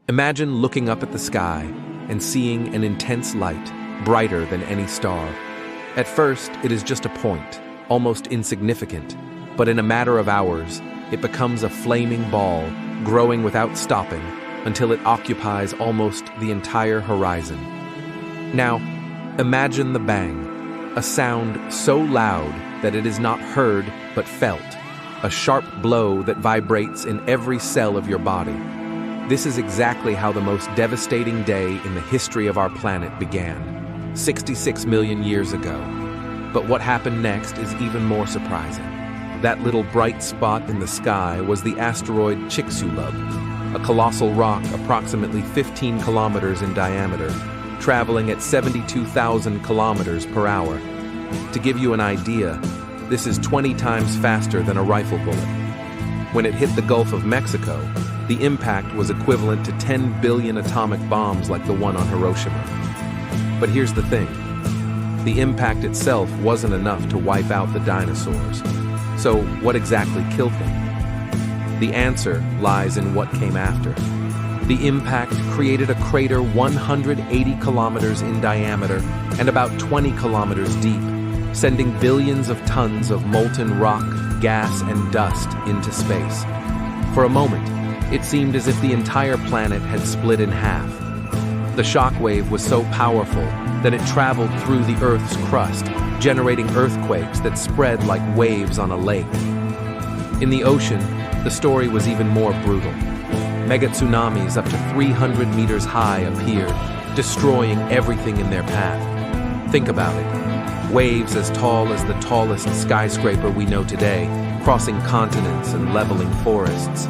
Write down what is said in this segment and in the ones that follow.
Imagine looking up at the sky and seeing an intense light, brighter than any star. At first, it is just a point, almost insignificant, but in a matter of hours, it becomes a flaming ball, growing without stopping, until it occupies almost the entire horizon. Now, imagine the bang, a sound so loud that it is not heard but felt, a sharp blow that vibrates in every cell of your body. This is exactly how the most devastating day in the history of our planet began, 66 million years ago. But what happened next is even more surprising. That little bright spot in the sky was the asteroid Chicxulub, a colossal rock approximately 15 kilometers in diameter, traveling at 72,000 kilometers per hour. To give you an idea, this is 20 times faster than a rifle bullet. When it hit the Gulf of Mexico, the impact was equivalent to 10 billion atomic bombs like the one on Hiroshima. But here's the thing. The impact itself wasn't enough to wipe out the dinosaurs. So what exactly killed them? The answer lies in what came after. The impact created a crater 180 kilometers in diameter and about 20 kilometers deep, sending billions of tons of molten rock, gas, and dust into space. For a moment, it seemed as if the entire planet had split in half. The shockwave was so powerful that it traveled through the Earth's crust, generating earthquakes that spread like waves on a lake. In the ocean, the story was even more brutal. Mega tsunamis up to 300 meters high appeared, destroying everything in their path. Think about it. Waves as tall as the tallest skyscraper we know today, crossing continents and leveling forests.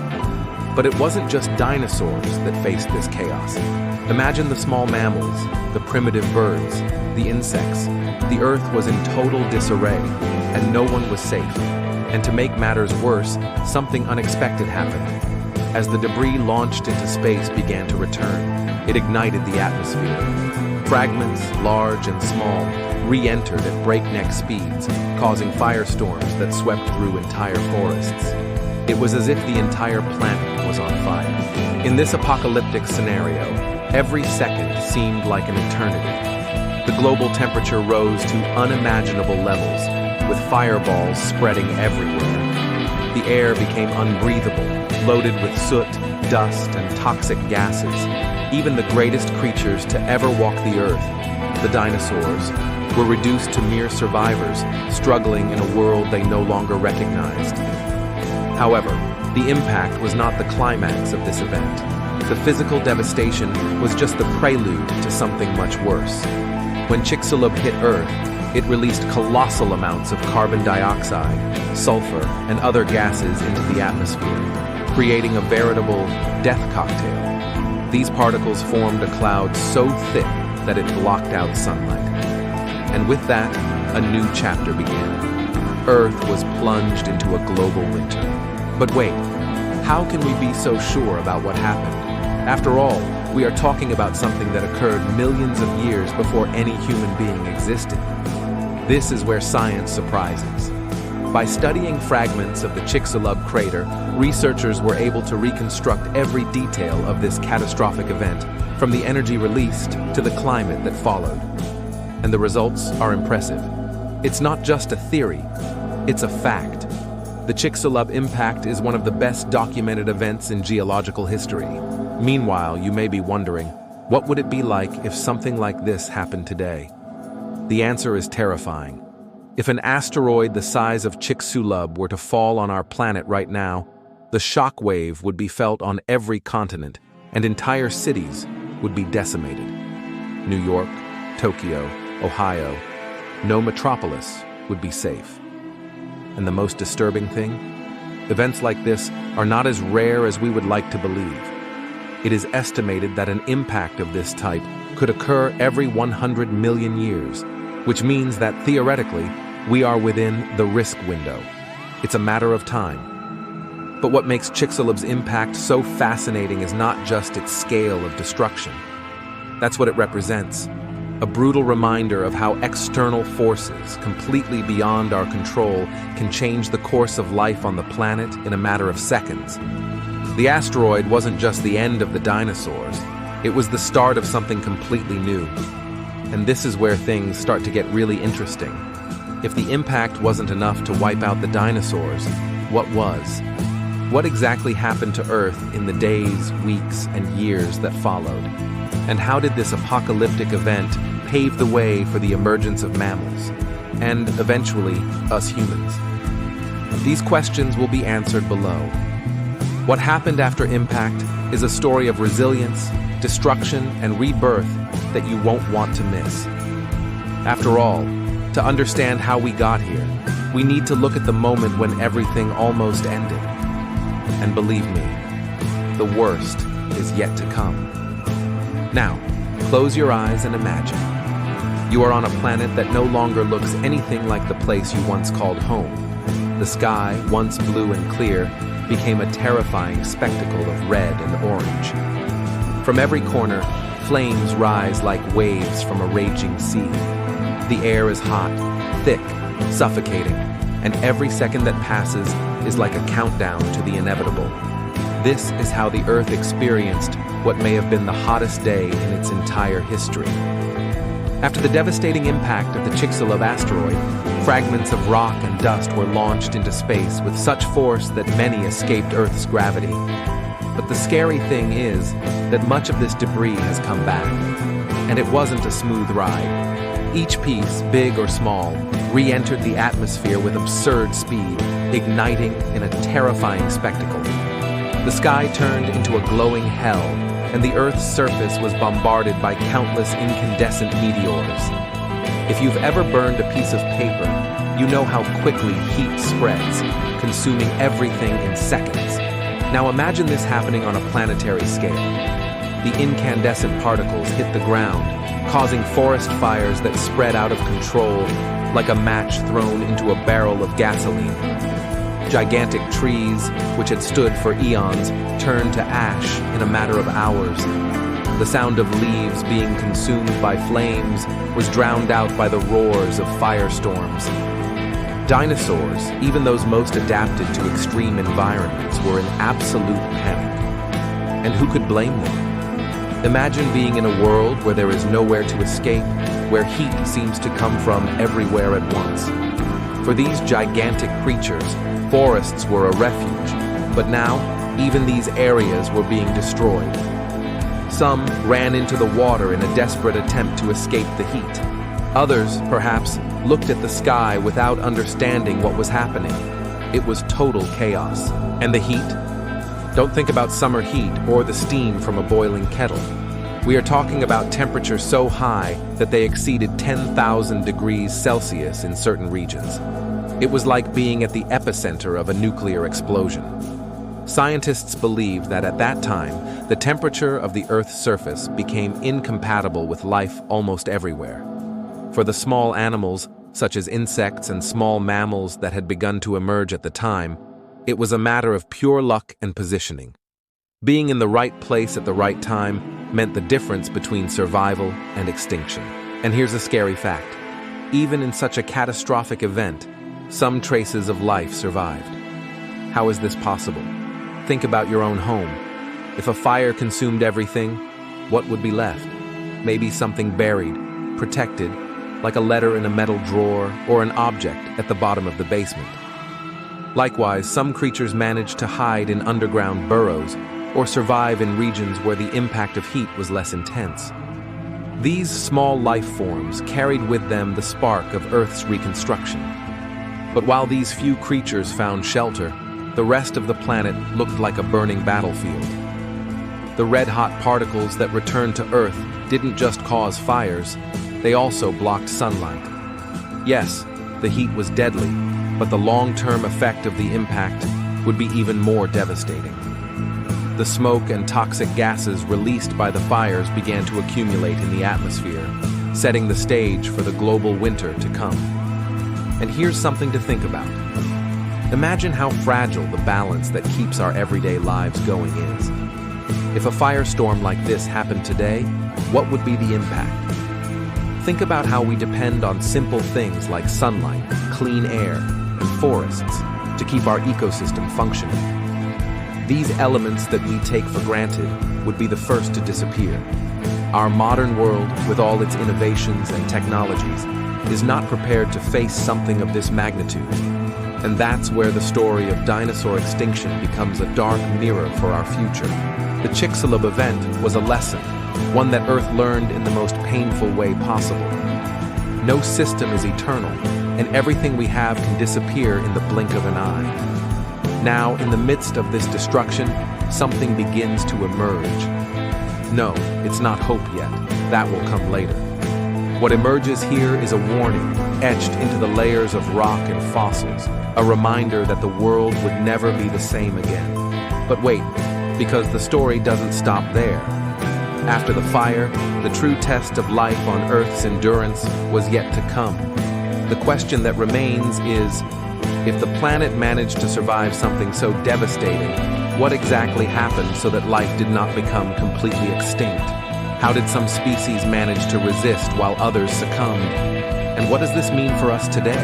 But it wasn't just dinosaurs that faced this chaos. Imagine the small mammals, the primitive birds, the insects. The Earth was in total disarray, and no one was safe. And to make matters worse, something unexpected happened. As the debris launched into space began to return, it ignited the atmosphere. Fragments, large and small, re-entered at breakneck speeds, causing firestorms that swept through entire forests. It was as if the entire planet was on fire. In this apocalyptic scenario, every second seemed like an eternity. The global temperature rose to unimaginable levels, with fireballs spreading everywhere. The air became unbreathable, loaded with soot, dust, and toxic gases. Even the greatest creatures to ever walk the Earth, the dinosaurs, were reduced to mere survivors, struggling in a world they no longer recognized. However, the impact was not the climax of this event. The physical devastation was just the prelude to something much worse. When Chicxulub hit Earth, it released colossal amounts of carbon dioxide, sulfur, and other gases into the atmosphere, creating a veritable death cocktail. These particles formed a cloud so thick that it blocked out sunlight. And with that, a new chapter began. Earth was plunged into a global winter. But wait, how can we be so sure about what happened? After all, we are talking about something that occurred millions of years before any human being existed. This is where science surprises. By studying fragments of the Chicxulub crater, researchers were able to reconstruct every detail of this catastrophic event, from the energy released to the climate that followed. And the results are impressive. It's not just a theory, it's a fact. The Chicxulub impact is one of the best documented events in geological history. Meanwhile, you may be wondering, what would it be like if something like this happened today? The answer is terrifying. If an asteroid the size of Chicxulub were to fall on our planet right now, the shock wave would be felt on every continent, and entire cities would be decimated. New York, Tokyo, Ohio, no metropolis would be safe. And the most disturbing thing? Events like this are not as rare as we would like to believe. It is estimated that an impact of this type could occur every 100 million years, which means that theoretically, we are within the risk window. It's a matter of time. But what makes Chicxulub's impact so fascinating is not just its scale of destruction. That's what it represents. A brutal reminder of how external forces, completely beyond our control, can change the course of life on the planet in a matter of seconds. The asteroid wasn't just the end of the dinosaurs, it was the start of something completely new. And this is where things start to get really interesting. If the impact wasn't enough to wipe out the dinosaurs, what was? What exactly happened to Earth in the days, weeks, and years that followed? And how did this apocalyptic event pave the way for the emergence of mammals, and eventually, us humans? These questions will be answered below. What happened after impact is a story of resilience, destruction, and rebirth that you won't want to miss. After all, to understand how we got here, we need to look at the moment when everything almost ended. And believe me, the worst is yet to come. Now, close your eyes and imagine. You are on a planet that no longer looks anything like the place you once called home. The sky, once blue and clear, became a terrifying spectacle of red and orange. From every corner, flames rise like waves from a raging sea. The air is hot, thick, suffocating, and every second that passes is like a countdown to the inevitable. This is how the Earth experienced what may have been the hottest day in its entire history. After the devastating impact of the Chicxulub asteroid, fragments of rock and dust were launched into space with such force that many escaped Earth's gravity. But the scary thing is that much of this debris has come back, and it wasn't a smooth ride. Each piece, big or small, re-entered the atmosphere with absurd speed, igniting in a terrifying spectacle. The sky turned into a glowing hell, and the Earth's surface was bombarded by countless incandescent meteors. If you've ever burned a piece of paper, you know how quickly heat spreads, consuming everything in seconds. Now imagine this happening on a planetary scale. The incandescent particles hit the ground, causing forest fires that spread out of control like a match thrown into a barrel of gasoline. Gigantic trees, which had stood for eons, turned to ash in a matter of hours. The sound of leaves being consumed by flames was drowned out by the roars of firestorms. Dinosaurs, even those most adapted to extreme environments, were in absolute panic. And who could blame them? Imagine being in a world where there is nowhere to escape, where heat seems to come from everywhere at once. For these gigantic creatures, forests were a refuge, but now even these areas were being destroyed. Some ran into the water in a desperate attempt to escape the heat. Others, perhaps, looked at the sky without understanding what was happening. It was total chaos. And the heat? Don't think about summer heat or the steam from a boiling kettle. We are talking about temperatures so high that they exceeded 10,000 degrees Celsius in certain regions. It was like being at the epicenter of a nuclear explosion. Scientists believed that at that time, the temperature of the Earth's surface became incompatible with life almost everywhere. For the small animals, such as insects and small mammals that had begun to emerge at the time, it was a matter of pure luck and positioning. Being in the right place at the right time meant the difference between survival and extinction. And here's a scary fact. Even in such a catastrophic event, some traces of life survived. How is this possible? Think about your own home. If a fire consumed everything, what would be left? Maybe something buried, protected, like a letter in a metal drawer or an object at the bottom of the basement. Likewise, some creatures manage to hide in underground burrows or survive in regions where the impact of heat was less intense. These small life forms carried with them the spark of Earth's reconstruction. But while these few creatures found shelter, the rest of the planet looked like a burning battlefield. The red-hot particles that returned to Earth didn't just cause fires, they also blocked sunlight. Yes, the heat was deadly, but the long-term effect of the impact would be even more devastating. The smoke and toxic gases released by the fires began to accumulate in the atmosphere, setting the stage for the global winter to come. And here's something to think about. Imagine how fragile the balance that keeps our everyday lives going is. If a firestorm like this happened today, what would be the impact? Think about how we depend on simple things like sunlight, clean air, and forests to keep our ecosystem functioning. these elements that we take for granted would be the first to disappear. Our modern world, with all its innovations and technologies, is not prepared to face something of this magnitude. And that's where the story of dinosaur extinction becomes a dark mirror for our future. The Chicxulub event was a lesson, one that Earth learned in the most painful way possible. No system is eternal, and everything we have can disappear in the blink of an eye. Now, in the midst of this destruction, something begins to emerge. No, it's not hope yet. That will come later. What emerges here is a warning, etched into the layers of rock and fossils, a reminder that the world would never be the same again. But wait, because the story doesn't stop there. After the fire, the true test of life on Earth's endurance was yet to come. The question that remains is, if the planet managed to survive something so devastating, what exactly happened so that life did not become completely extinct? How did some species manage to resist while others succumbed? And what does this mean for us today?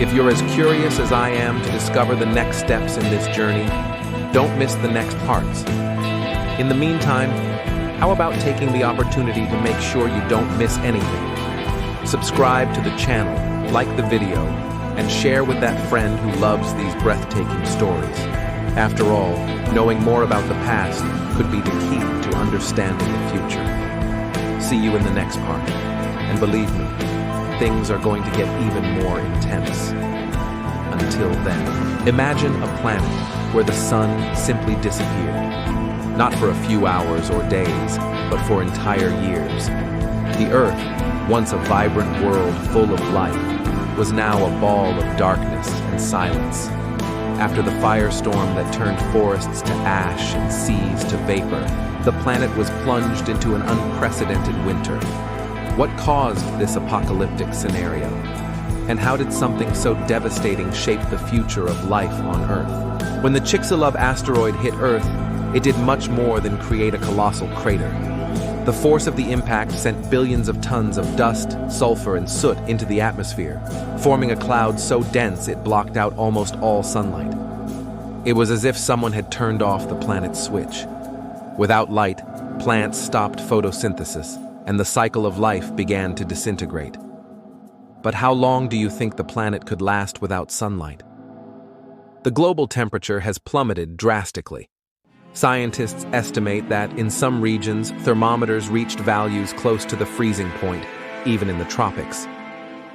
If you're as curious as I am to discover the next steps in this journey, don't miss the next parts. In the meantime, how about taking the opportunity to make sure you don't miss anything? Subscribe to the channel, like the video, and share with that friend who loves these breathtaking stories. After all, knowing more about the past could be the key to understanding the future. See you in the next part. And believe me, things are going to get even more intense. Until then, imagine a planet where the sun simply disappeared. Not for a few hours or days, but for entire years. The Earth, once a vibrant world full of life, was now a ball of darkness and silence. After the firestorm that turned forests to ash and seas to vapor, the planet was plunged into an unprecedented winter. What caused this apocalyptic scenario? And how did something so devastating shape the future of life on Earth? When the Chicxulub asteroid hit Earth, it did much more than create a colossal crater. The force of the impact sent billions of tons of dust, sulfur, and soot into the atmosphere, forming a cloud so dense it blocked out almost all sunlight. It was as if someone had turned off the planet's switch. Without light, plants stopped photosynthesis, and the cycle of life began to disintegrate. But how long do you think the planet could last without sunlight? The global temperature has plummeted drastically. Scientists estimate that in some regions, thermometers reached values close to the freezing point, even in the tropics.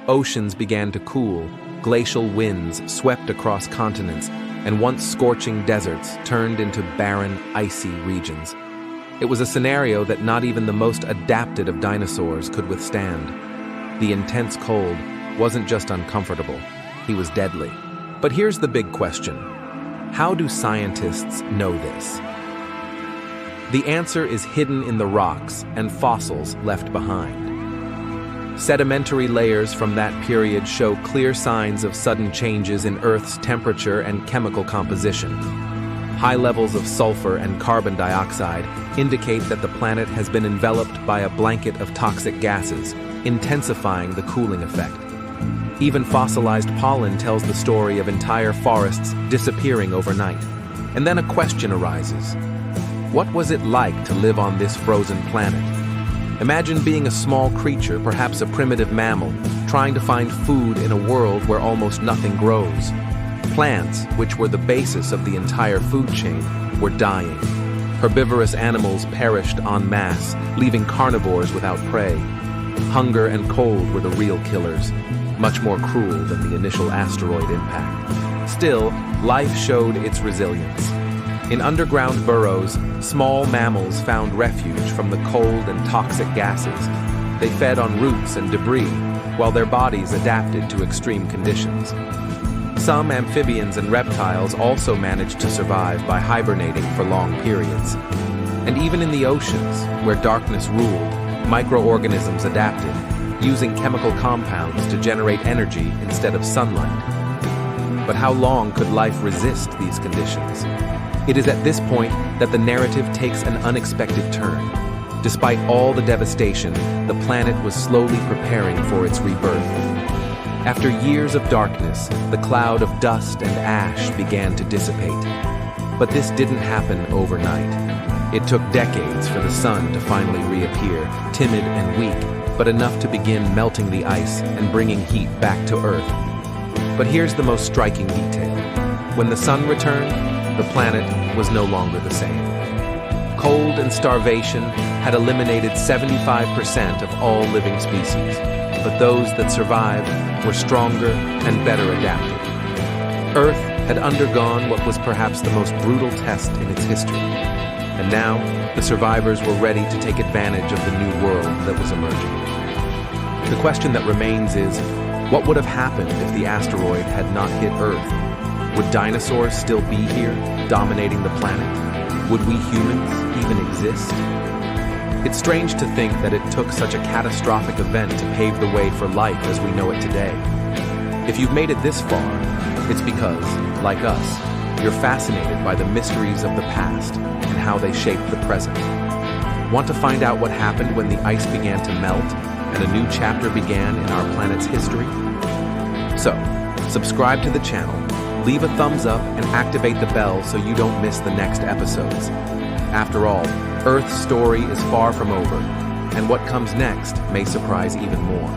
Oceans began to cool, glacial winds swept across continents, and once scorching deserts turned into barren, icy regions. It was a scenario that not even the most adapted of dinosaurs could withstand. The intense cold wasn't just uncomfortable, he was deadly. But here's the big question. How do scientists know this? The answer is hidden in the rocks and fossils left behind. Sedimentary layers from that period show clear signs of sudden changes in Earth's temperature and chemical composition. High levels of sulfur and carbon dioxide indicate that the planet has been enveloped by a blanket of toxic gases, intensifying the cooling effect. Even fossilized pollen tells the story of entire forests disappearing overnight. And then a question arises. What was it like to live on this frozen planet? Imagine being a small creature, perhaps a primitive mammal, trying to find food in a world where almost nothing grows. Plants, which were the basis of the entire food chain, were dying. Herbivorous animals perished en masse, leaving carnivores without prey. Hunger and cold were the real killers, much more cruel than the initial asteroid impact. Still, life showed its resilience. In underground burrows, small mammals found refuge from the cold and toxic gases. They fed on roots and debris, while their bodies adapted to extreme conditions. Some amphibians and reptiles also managed to survive by hibernating for long periods. And even in the oceans, where darkness ruled, microorganisms adapted, using chemical compounds to generate energy instead of sunlight. But how long could life resist these conditions? It is at this point that the narrative takes an unexpected turn. Despite all the devastation, the planet was slowly preparing for its rebirth. After years of darkness, the cloud of dust and ash began to dissipate. But this didn't happen overnight. It took decades for the sun to finally reappear, timid and weak, but enough to begin melting the ice and bringing heat back to Earth. But here's the most striking detail. When the sun returned, the planet was no longer the same. Cold and starvation had eliminated 75% of all living species, but those that survived were stronger and better adapted. Earth had undergone what was perhaps the most brutal test in its history, and now the survivors were ready to take advantage of the new world that was emerging. The question that remains is, what would have happened if the asteroid had not hit Earth? Would dinosaurs still be here, dominating the planet? Would we humans even exist? It's strange to think that it took such a catastrophic event to pave the way for life as we know it today. If you've made it this far, it's because, like us, you're fascinated by the mysteries of the past and how they shaped the present. Want to find out what happened when the ice began to melt and a new chapter began in our planet's history? So, subscribe to the channel, leave a thumbs up, and activate the bell so you don't miss the next episodes. After all, Earth's story is far from over, and what comes next may surprise even more.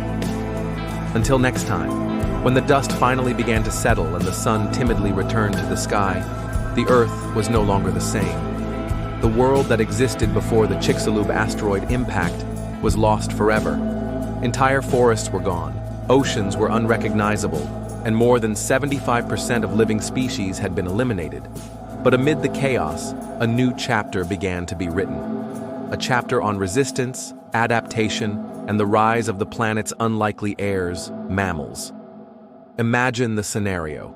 Until next time, when the dust finally began to settle and the sun timidly returned to the sky, the Earth was no longer the same. The world that existed before the Chicxulub asteroid impact was lost forever. Entire forests were gone, oceans were unrecognizable, and more than 75% of living species had been eliminated. But amid the chaos, a new chapter began to be written. A chapter on resistance, adaptation, and the rise of the planet's unlikely heirs, mammals. Imagine the scenario.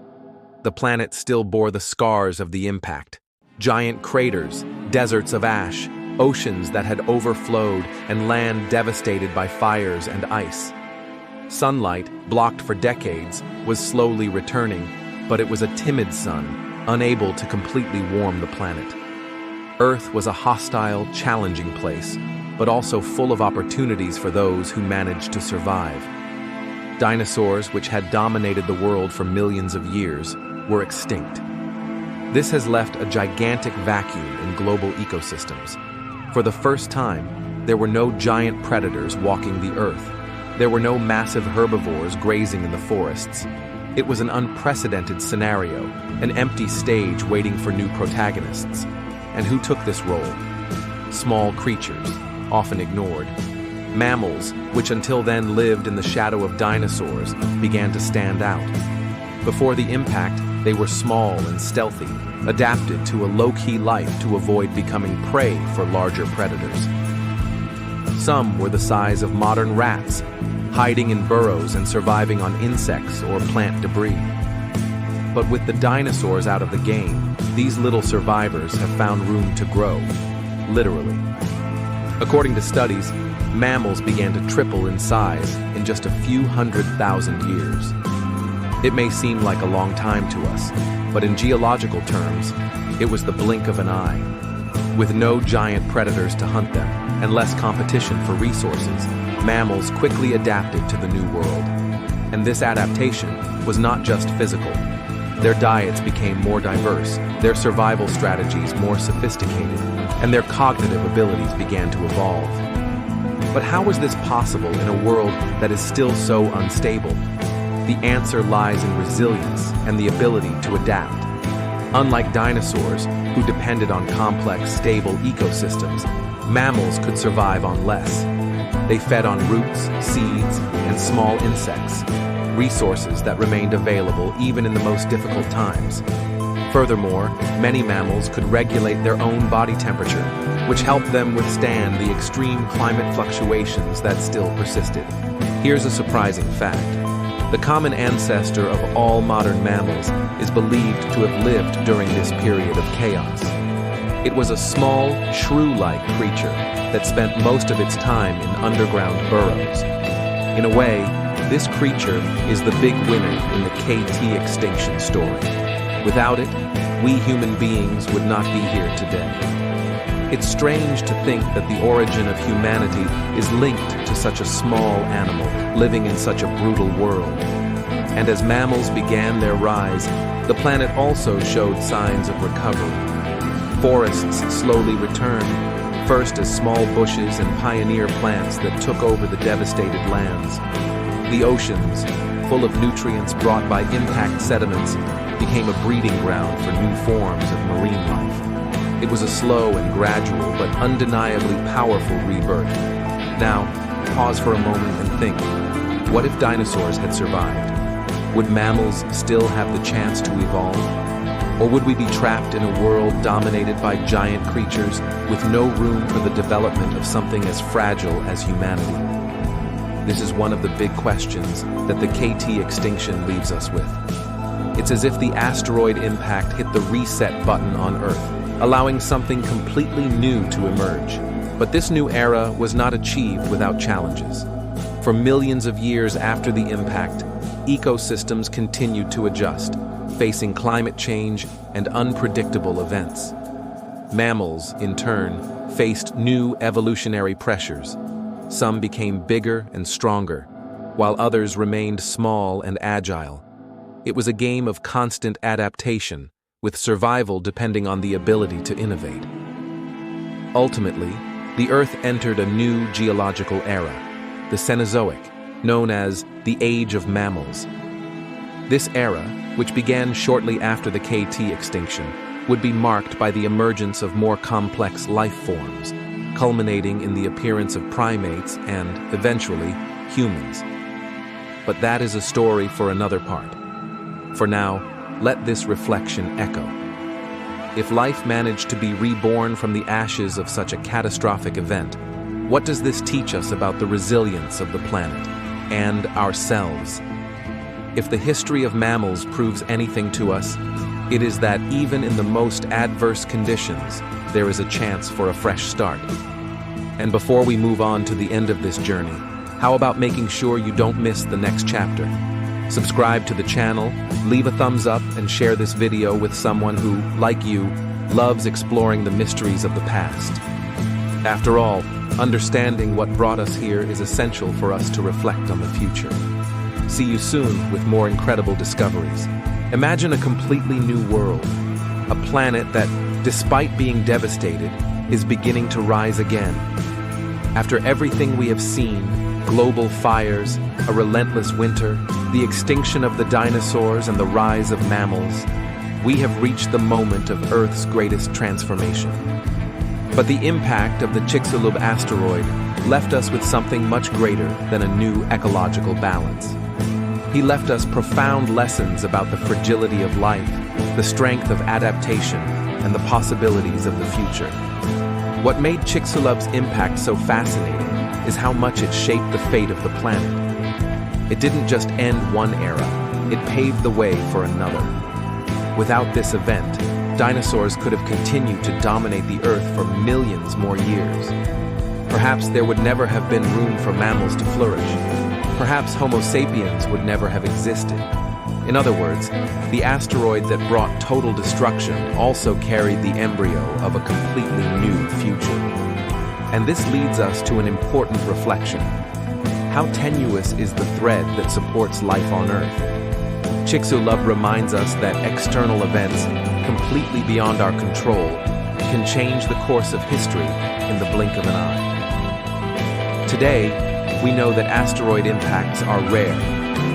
The planet still bore the scars of the impact. Giant craters, deserts of ash, oceans that had overflowed, and land devastated by fires and ice. Sunlight, blocked for decades, was slowly returning, but it was a timid sun, unable to completely warm the planet. Earth was a hostile, challenging place, but also full of opportunities for those who managed to survive. Dinosaurs, which had dominated the world for millions of years, were extinct. This has left a gigantic vacuum in global ecosystems. For the first time, there were no giant predators walking the Earth. There were no massive herbivores grazing in the forests. It was an unprecedented scenario, an empty stage waiting for new protagonists. And who took this role? Small creatures, often ignored. Mammals, which until then lived in the shadow of dinosaurs, began to stand out. Before the impact, they were small and stealthy, adapted to a low-key life to avoid becoming prey for larger predators. Some were the size of modern rats, hiding in burrows and surviving on insects or plant debris. But with the dinosaurs out of the game, these little survivors have found room to grow, literally. According to studies, mammals began to triple in size in just a few 100,000 years. It may seem like a long time to us, but in geological terms, it was the blink of an eye. With no giant predators to hunt them and less competition for resources, mammals quickly adapted to the new world. And this adaptation was not just physical. Their diets became more diverse, their survival strategies more sophisticated, and their cognitive abilities began to evolve. But how was this possible in a world that is still so unstable? The answer lies in resilience and the ability to adapt. Unlike dinosaurs, who depended on complex, stable ecosystems, mammals could survive on less. They fed on roots, seeds, and small insects, resources that remained available even in the most difficult times. Furthermore, many mammals could regulate their own body temperature, which helped them withstand the extreme climate fluctuations that still persisted. Here's a surprising fact. The common ancestor of all modern mammals is believed to have lived during this period of chaos. It was a small, shrew-like creature that spent most of its time in underground burrows. In a way, this creature is the big winner in the KT Extinction story. Without it, we human beings would not be here today. It's strange to think that the origin of humanity is linked to such a small animal living in such a brutal world. And as mammals began their rise, the planet also showed signs of recovery. Forests slowly returned, first as small bushes and pioneer plants that took over the devastated lands. The oceans, full of nutrients brought by impact sediments, became a breeding ground for new forms of marine life. It was a slow and gradual but undeniably powerful rebirth. Now, pause for a moment and think, what if dinosaurs had survived? Would mammals still have the chance to evolve? Or would we be trapped in a world dominated by giant creatures with no room for the development of something as fragile as humanity? This is one of the big questions that the KT extinction leaves us with. It's as if the asteroid impact hit the reset button on Earth, allowing something completely new to emerge. But this new era was not achieved without challenges. For millions of years after the impact, ecosystems continued to adjust, facing climate change and unpredictable events. Mammals, in turn, faced new evolutionary pressures. Some became bigger and stronger, while others remained small and agile. It was a game of constant adaptation, with survival depending on the ability to innovate. Ultimately, the Earth entered a new geological era, the Cenozoic, known as the Age of Mammals. This era, which began shortly after the KT extinction, would be marked by the emergence of more complex life forms, culminating in the appearance of primates and, eventually, humans. But that is a story for another part. For now, let this reflection echo. If life managed to be reborn from the ashes of such a catastrophic event, what does this teach us about the resilience of the planet and ourselves? If the history of mammals proves anything to us, it is that even in the most adverse conditions, there is a chance for a fresh start. And before we move on to the end of this journey, how about making sure you don't miss the next chapter? Subscribe to the channel, leave a thumbs up, and share this video with someone who, like you, loves exploring the mysteries of the past. After all, understanding what brought us here is essential for us to reflect on the future. See you soon with more incredible discoveries. Imagine a completely new world, a planet that, despite being devastated, is beginning to rise again. After everything we have seen, global fires, a relentless winter, the extinction of the dinosaurs and the rise of mammals, we have reached the moment of Earth's greatest transformation. But the impact of the Chicxulub asteroid left us with something much greater than a new ecological balance. He left us profound lessons about the fragility of life, the strength of adaptation, and the possibilities of the future. What made Chicxulub's impact so fascinating is how much it shaped the fate of the planet. It didn't just end one era, it paved the way for another. Without this event, dinosaurs could have continued to dominate the Earth for millions more years. Perhaps there would never have been room for mammals to flourish. Perhaps Homo sapiens would never have existed. In other words, the asteroid that brought total destruction also carried the embryo of a completely new future. And this leads us to an important reflection. How tenuous is the thread that supports life on Earth? Chicxulub reminds us that external events, completely beyond our control, can change the course of history in the blink of an eye. Today, we know that asteroid impacts are rare,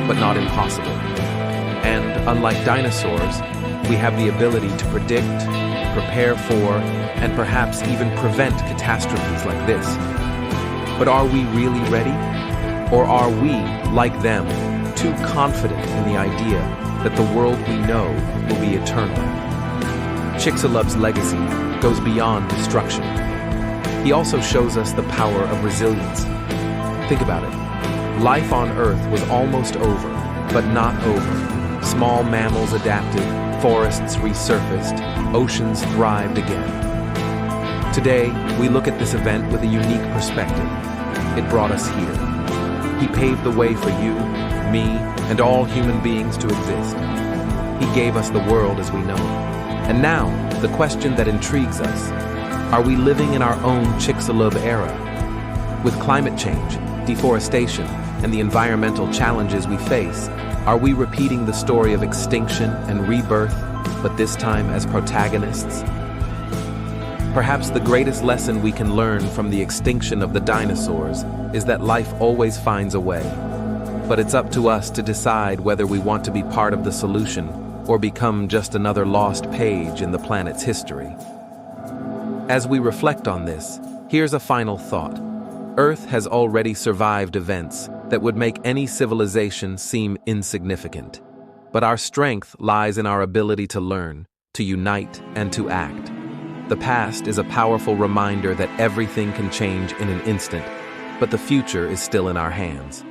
but not impossible. And unlike dinosaurs, we have the ability to predict, prepare for, and perhaps even prevent catastrophes like this. But are we really ready? Or are we, like them, too confident in the idea that the world we know will be eternal? Chicxulub's legacy goes beyond destruction. He also shows us the power of resilience. Think about it. Life on Earth was almost over, but not over. Small mammals adapted, forests resurfaced, oceans thrived again. Today, we look at this event with a unique perspective. It brought us here. He paved the way for you, me, and all human beings to exist. He gave us the world as we know it. And now, the question that intrigues us, are we living in our own Chicxulub era? With climate change, deforestation, and the environmental challenges we face, are we repeating the story of extinction and rebirth, but this time as protagonists? Perhaps the greatest lesson we can learn from the extinction of the dinosaurs is that life always finds a way. But it's up to us to decide whether we want to be part of the solution or become just another lost page in the planet's history. As we reflect on this, here's a final thought. Earth has already survived events that would make any civilization seem insignificant. But our strength lies in our ability to learn, to unite, and to act. The past is a powerful reminder that everything can change in an instant, but the future is still in our hands.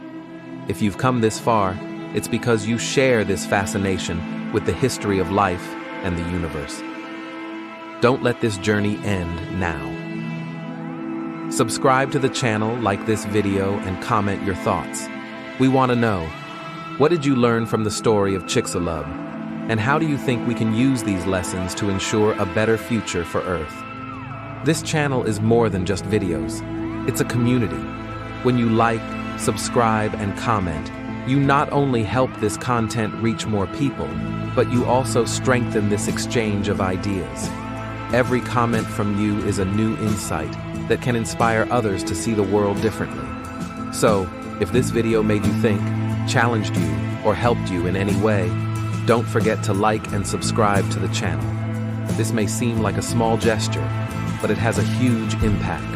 If you've come this far, it's because you share this fascination with the history of life and the universe. Don't let this journey end now. Subscribe to the channel, like this video, and comment your thoughts. We want to know, what did you learn from the story of Chicxulub? And how do you think we can use these lessons to ensure a better future for Earth? This channel is more than just videos. It's a community. When you like, subscribe, and comment, you not only help this content reach more people, but you also strengthen this exchange of ideas. Every comment from you is a new insight that can inspire others to see the world differently. So, if this video made you think, challenged you, or helped you in any way, don't forget to like and subscribe to the channel. This may seem like a small gesture, but it has a huge impact.